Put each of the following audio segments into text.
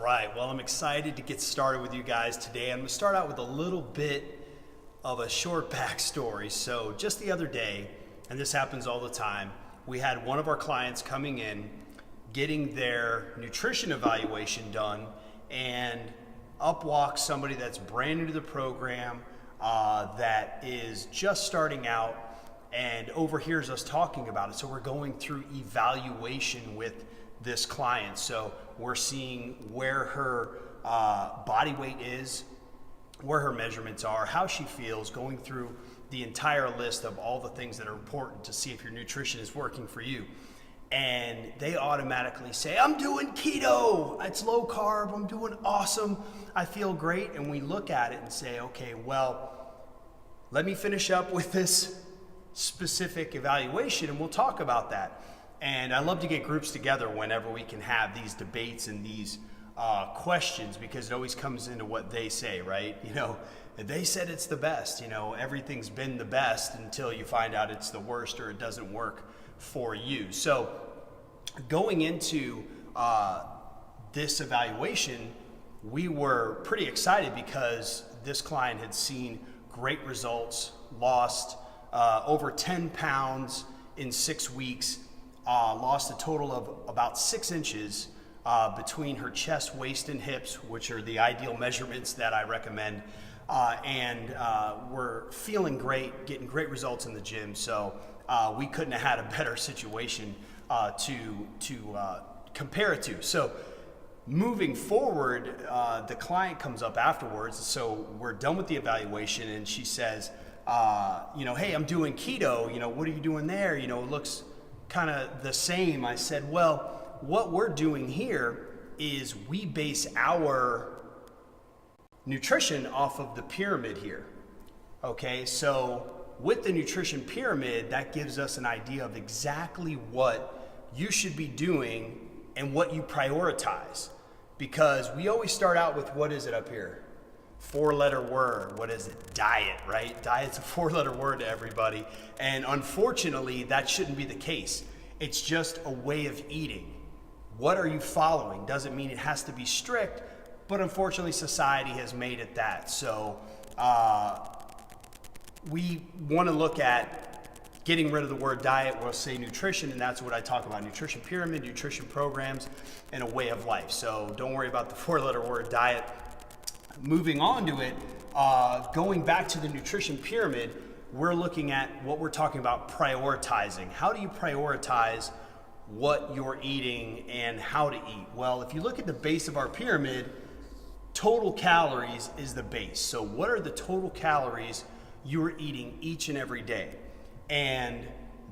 right, well, I'm excited to get started with you guys today. I'm going to start out with a little bit of a short backstory. So just the other day, and this happens all the time, we had one of our clients coming in, getting their nutrition evaluation done, and up walks somebody that's brand new to the program, that is just starting out and overhears us talking about it. So we're going through evaluation with this client. So we're seeing where her body weight is, where her measurements are, how she feels, going through the entire list of all the things that are important to see if your nutrition is working for you. And they automatically say, I'm doing keto, it's low carb, I'm doing awesome, I feel great. And we look at it and say, okay, well, let me finish up with this specific evaluation and we'll talk about that. And I love to get groups together whenever we can have these debates and these questions, because it always comes into what they say, right? You know, they said it's the best, you know, everything's been the best until you find out it's the worst or it doesn't work for you. So going into this evaluation, we were pretty excited because this client had seen great results, lost over 10 pounds in 6 weeks, lost a total of about 6 inches between her chest, waist, and hips, which are the ideal measurements that I recommend. And we're feeling great, getting great results in the gym. So we couldn't have had a better situation to compare it to. So moving forward, the client comes up afterwards. So we're done with the evaluation, and she says, you know, hey, I'm doing keto. You know, what are you doing there? You know, it looks kind of the same. I said, well, what we're doing here is we base our nutrition off of the pyramid here. Okay, so with the nutrition pyramid, that gives us an idea of exactly what you should be doing and what you prioritize. Because we always start out with, what is it up here? 4-letter word. What is it? Diet, right? Diet's a 4-letter word to everybody. And unfortunately, that shouldn't be the case. It's just a way of eating. What are you following? Doesn't mean it has to be strict, but unfortunately society has made it that. So we want to look at getting rid of the word diet. We'll say nutrition, and that's what I talk about: nutrition pyramid, nutrition programs, and a way of life. So don't worry about the 4-letter word diet. Moving on to it, going back to the nutrition pyramid, we're looking at what we're talking about: prioritizing. How do you prioritize what you're eating and how to eat? Well, if you look at the base of our pyramid, total calories is the base. So what are the total calories you're eating each and every day? And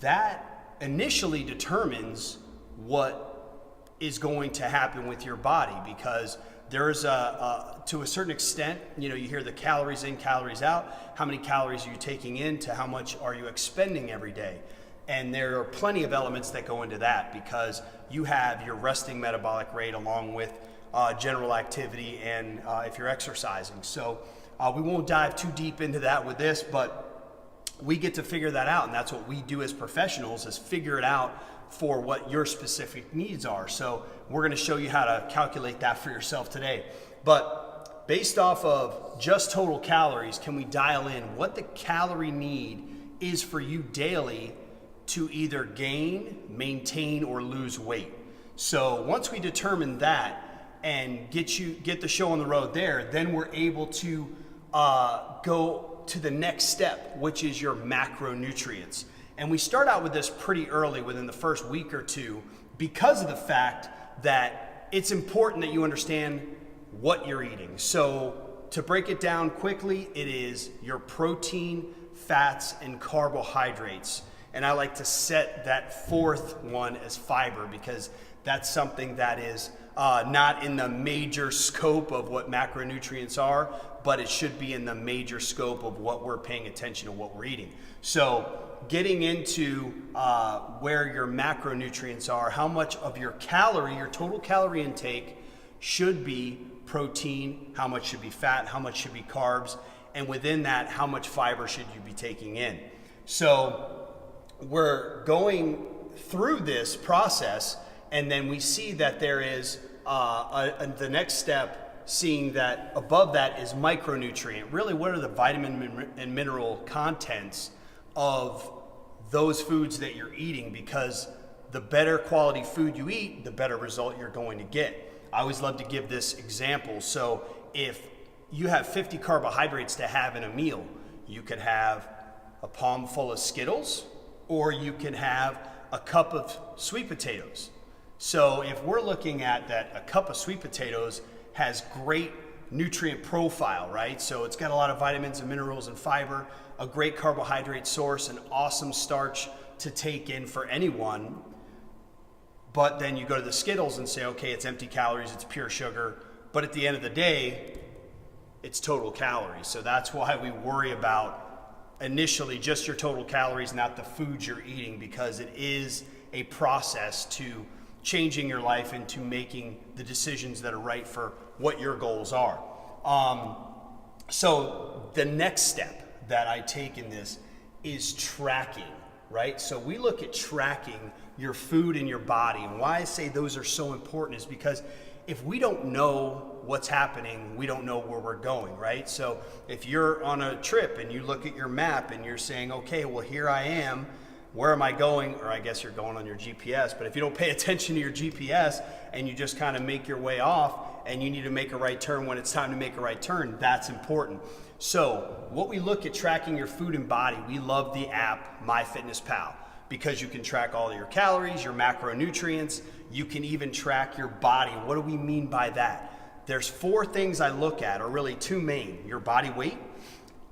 that initially determines what is going to happen with your body, because there's to a certain extent, you know, you hear the calories in, calories out. How many calories are you taking in to how much are you expending every day? And there are plenty of elements that go into that, because you have your resting metabolic rate along with general activity and if you're exercising. So we won't dive too deep into that with this, but we get to figure that out. And that's what we do as professionals, is figure it out for what your specific needs are. So we're going to show you how to calculate that for yourself today. But based off of just total calories, can we dial in what the calorie need is for you daily to either gain, maintain, or lose weight? So once we determine that and get the show on the road there, then we're able to go to the next step, which is your macronutrients. And we start out with this pretty early, within the first week or two, because of the fact that it's important that you understand what you're eating. So to break it down quickly, it is your protein, fats, and carbohydrates. And I like to set that fourth one as fiber, because that's something that is not in the major scope of what macronutrients are, but it should be in the major scope of what we're paying attention to, what we're eating. So getting into where your macronutrients are, how much of your total calorie intake should be protein, how much should be fat, how much should be carbs, and within that, how much fiber should you be taking in. So we're going through this process, and then we see that there is the next step, seeing that above that is micronutrient. Really, what are the vitamin and mineral contents of those foods that you're eating? Because the better quality food you eat, the better result you're going to get. I always love to give this example. So if you have 50 carbohydrates to have in a meal, you could have a palm full of Skittles, or you can have a cup of sweet potatoes. So if we're looking at that, a cup of sweet potatoes has great nutrient profile, right? So it's got a lot of vitamins and minerals and fiber, a great carbohydrate source, an awesome starch to take in for anyone. But then you go to the Skittles and say, okay, it's empty calories, it's pure sugar. But at the end of the day, it's total calories. So that's why we worry about initially just your total calories, not the foods you're eating, because it is a process to changing your life into making the decisions that are right for what your goals are. So the next step that I take in this is tracking, right? So we look at tracking your food in your body. And why I say those are so important is because if we don't know what's happening, we don't know where we're going, right? So if you're on a trip and you look at your map and you're saying, okay, well, here I am, where am I going? Or I guess you're going on your GPS, but if you don't pay attention to your GPS and you just kind of make your way off and you need to make a right turn when it's time to make a right turn, that's important. So what we look at tracking your food and body, we love the app MyFitnessPal because you can track all of your calories, your macronutrients. You can even track your body. What do we mean by that? There's 4 things I look at, or really 2 main: your body weight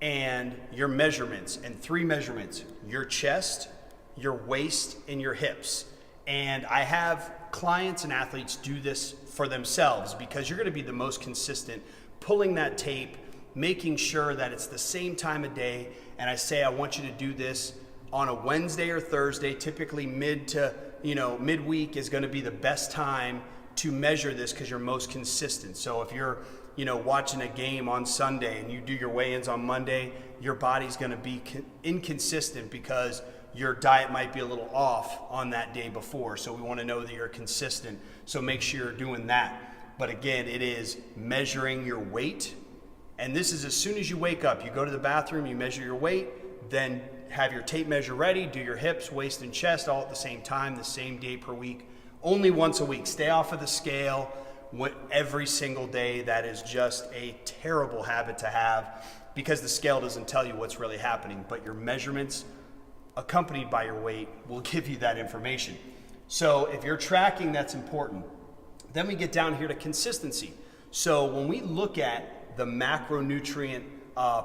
and your measurements, and 3 measurements: your chest, your waist, and your hips. And I have clients and athletes do this for themselves because you're going to be the most consistent pulling that tape, making sure that it's the same time of day. And I say, I want you to do this on a Wednesday or Thursday, typically midweek is going to be the best time to measure this because you're most consistent. So if you're watching a game on Sunday and you do your weigh-ins on Monday, your body's going to be inconsistent because your diet might be a little off on that day before. So we want to know that you're consistent. So make sure you're doing that. But again, it is measuring your weight. And this is as soon as you wake up, you go to the bathroom, you measure your weight, then have your tape measure ready, do your hips, waist, and chest all at the same time, the same day per week, only once a week. Stay off of the scale every single day. That is just a terrible habit to have because the scale doesn't tell you what's really happening, but your measurements accompanied by your weight will give you that information. So if you're tracking, that's important. Then we get down here to consistency. So when we look at the macronutrient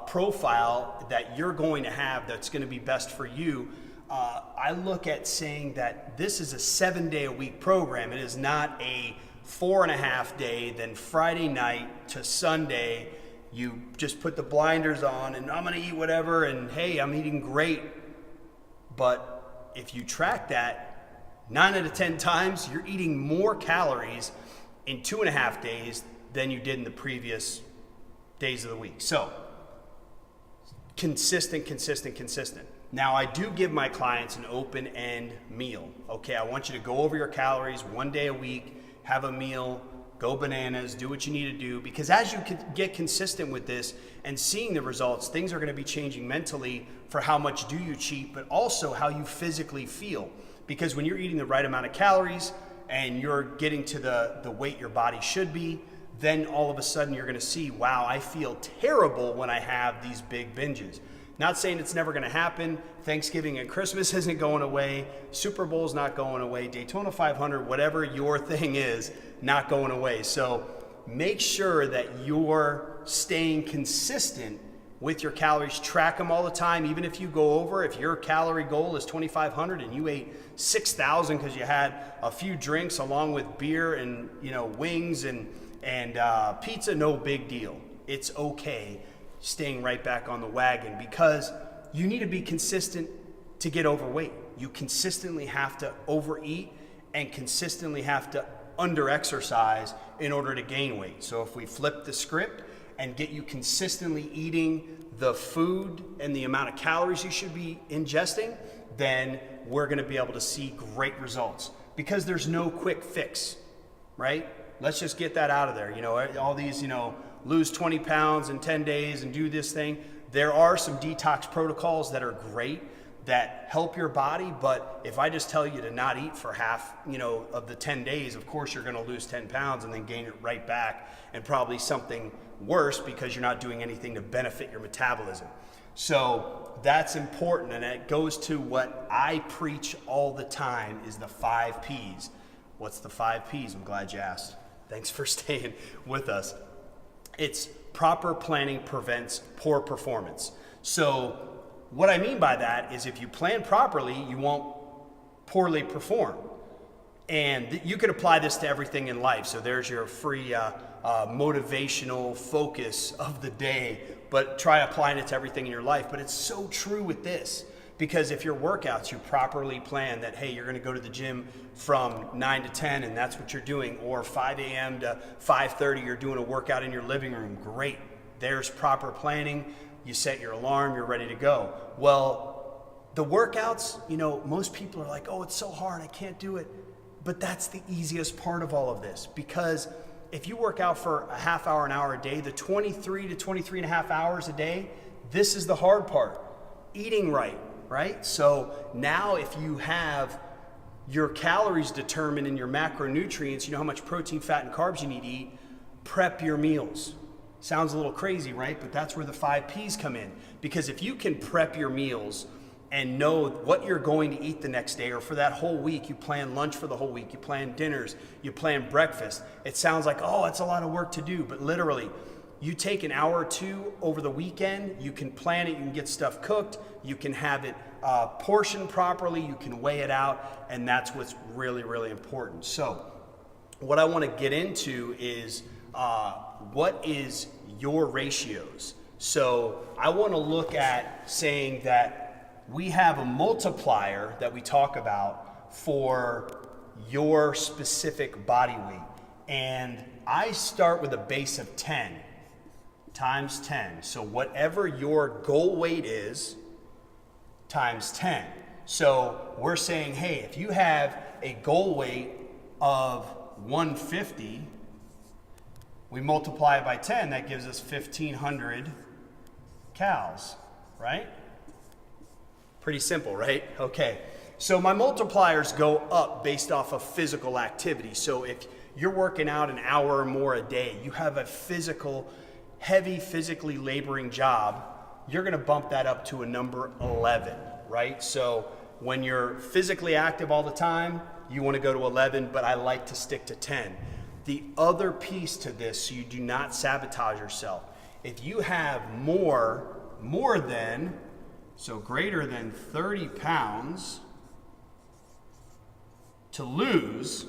profile that you're going to have that's going to be best for you, I look at saying that this is a 7-day-a-week program. It is not a 4.5 day, then Friday night to Sunday, you just put the blinders on and I'm going to eat whatever and hey, I'm eating great. But if you track that, 9 out of 10 times, you're eating more calories in 2.5 days than you did in the previous days of the week. So consistent. Now I do give my clients an open-end meal. Okay, I want you to go over your calories 1 day a week, have a meal, go bananas, do what you need to do, because as you get consistent with this and seeing the results, things are going to be changing mentally for how much do you cheat, but also how you physically feel. Because when you're eating the right amount of calories and you're getting to the weight your body should be, then all of a sudden you're going to see, wow, I feel terrible when I have these big binges. Not saying it's never going to happen. Thanksgiving and Christmas isn't going away. Super Bowl's not going away. Daytona 500, whatever your thing is, not going away. So make sure that you're staying consistent with your calories. Track them all the time. Even if you go over, if your calorie goal is 2,500 and you ate 6,000 because you had a few drinks along with beer and wings and pizza, no big deal. It's okay staying right back on the wagon because you need to be consistent to get overweight. You consistently have to overeat and consistently have to under-exercise in order to gain weight. So if we flip the script and get you consistently eating the food and the amount of calories you should be ingesting, then we're going to be able to see great results because there's no quick fix, right? Let's just get that out of there. All these, lose 20 pounds in 10 days and do this thing. There are some detox protocols that are great that help your body, but if I just tell you to not eat for half, of the 10 days, of course you're going to lose 10 pounds and then gain it right back, and probably something worse because you're not doing anything to benefit your metabolism. So that's important, and it goes to what I preach all the time is the 5 Ps. What's the 5 Ps? I'm glad you asked. Thanks for staying with us. It's proper planning prevents poor performance. So what I mean by that is if you plan properly, you won't poorly perform. And you could apply this to everything in life. So there's your free motivational focus of the day, but try applying it to everything in your life. But it's so true with this, because if your workouts, you properly plan that, hey, you're going to go to the gym from 9 to 10 and that's what you're doing, or 5 a.m. to 5:30, you're doing a workout in your living room. Great. There's proper planning. You set your alarm, you're ready to go. Well, the workouts, most people are like, oh, it's so hard, I can't do it. But that's the easiest part of all of this, because if you work out for a half hour, an hour a day, the 23 to 23 and a half hours a day, this is the hard part. Eating right? So now if you have your calories determined in your macronutrients, you know how much protein, fat, and carbs you need to eat, prep your meals. Sounds a little crazy, right? But that's where the 5 Ps come in. Because if you can prep your meals and know what you're going to eat the next day, or for that whole week, you plan lunch for the whole week, you plan dinners, you plan breakfast. It sounds like, oh, it's a lot of work to do, but literally, you take an hour or two over the weekend, you can plan it, you can get stuff cooked, you can have it portioned properly, you can weigh it out, and that's what's really, really important. So what I want to get into is what is your ratios? So I want to look at saying that we have a multiplier that we talk about for your specific body weight. And I start with a base of 10 times 10. So whatever your goal weight is times 10. So we're saying, hey, if you have a goal weight of 150, we multiply it by 10, that gives us 1,500 calories, right? Pretty simple, right? Okay, so my multipliers go up based off of physical activity. So if you're working out an hour or more a day, you have a heavy physically laboring job, you're gonna bump that up to a number 11, right? So when you're physically active all the time, you wanna go to 11, but I like to stick to 10. The other piece to this, so you do not sabotage yourself, if you have more than, so greater than 30 pounds to lose,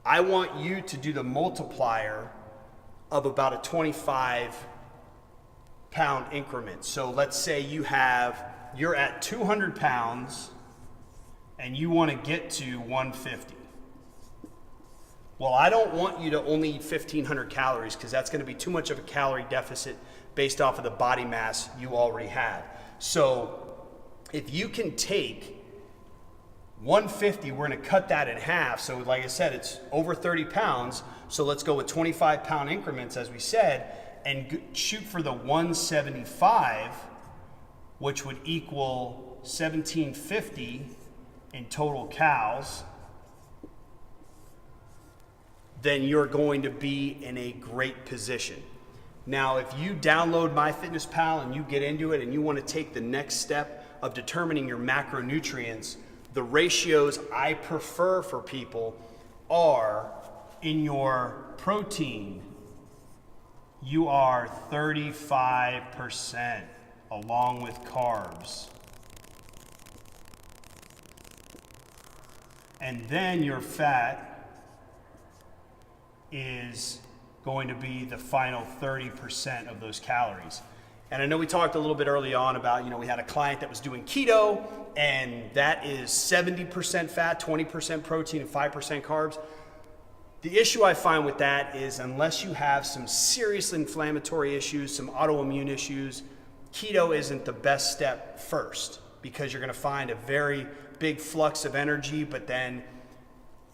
I want you to do the multiplier of about a 25-pound increment. So let's say you're at 200 pounds and you want to get to 150. Well, I don't want you to only eat 1,500 calories because that's going to be too much of a calorie deficit based off of the body mass you already have. So if you can take 150, we're going to cut that in half. So like I said, it's over 30 pounds. So let's go with 25-pound increments, as we said, and shoot for the 175, which would equal 1,750 in total calories. Then you're going to be in a great position. Now, if you download MyFitnessPal and you get into it and you want to take the next step of determining your macronutrients, the ratios I prefer for people are in your protein, you are 35% along with carbs. And then your fat is going to be the final 30% of those calories. And I know we talked a little bit early on about, we had a client that was doing keto, and that is 70% fat, 20% protein, and 5% carbs. The issue I find with that is unless you have some serious inflammatory issues, some autoimmune issues, keto isn't the best step first, because you're gonna find a very big flux of energy, but then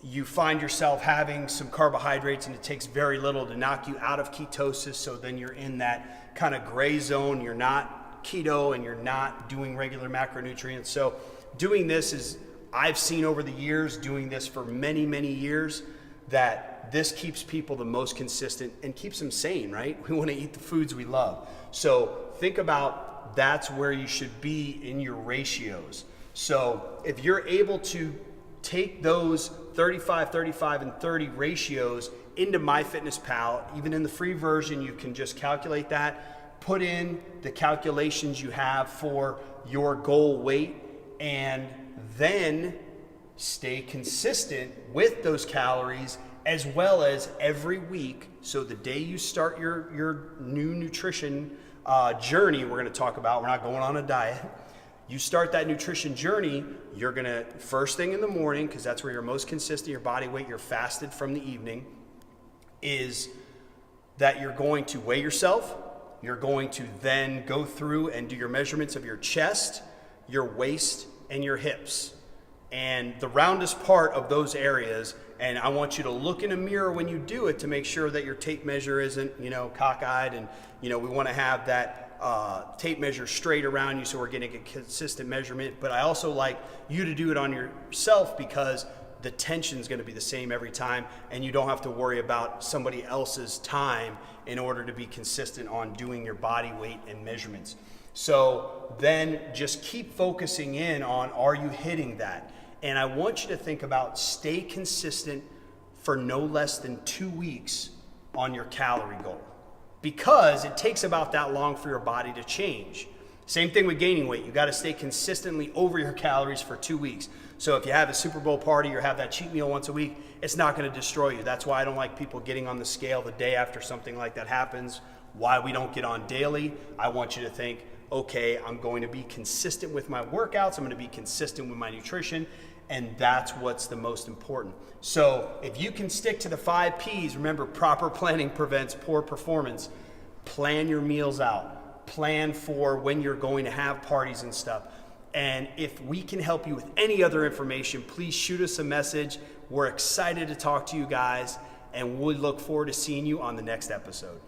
you find yourself having some carbohydrates and it takes very little to knock you out of ketosis, so then you're in that kind of gray zone. You're not keto and you're not doing regular macronutrients. So doing this is, I've seen over the years, doing this for many, many years, that this keeps people the most consistent and keeps them sane, right? We want to eat the foods we love. So think about, that's where you should be in your ratios. So if you're able to take those 35, 35, and 30 ratios into MyFitnessPal, even in the free version, you can just calculate that, put in the calculations you have for your goal weight, and then stay consistent with those calories, as well as every week. So the day you start your new nutrition journey, we're going to talk about, we're not going on a diet. You start that nutrition journey, you're going to, first thing in the morning, because that's where you're most consistent, your body weight, you're fasted from the evening, is that you're going to weigh yourself. You're going to then go through and do your measurements of your chest, your waist, and your hips. And the roundest part of those areas, and I want you to look in a mirror when you do it to make sure that your tape measure isn't, cockeyed, and, we want to have that tape measure straight around you so we're getting a consistent measurement. But I also like you to do it on yourself, because the tension is going to be the same every time, and you don't have to worry about somebody else's time in order to be consistent on doing your body weight and measurements. So then just keep focusing in on, are you hitting that? And I want you to think about, stay consistent for no less than 2 weeks on your calorie goal, because it takes about that long for your body to change. Same thing with gaining weight. You got to stay consistently over your calories for 2 weeks. So if you have a Super Bowl party or have that cheat meal once a week, it's not going to destroy you. That's why I don't like people getting on the scale the day after something like that happens. Why we don't get on daily. I want you to think, okay, I'm going to be consistent with my workouts. I'm going to be consistent with my nutrition. And that's what's the most important. So if you can stick to the 5 Ps, remember, proper planning prevents poor performance. Plan your meals out. Plan for when you're going to have parties and stuff. And if we can help you with any other information, please shoot us a message. We're excited to talk to you guys, and we look forward to seeing you on the next episode.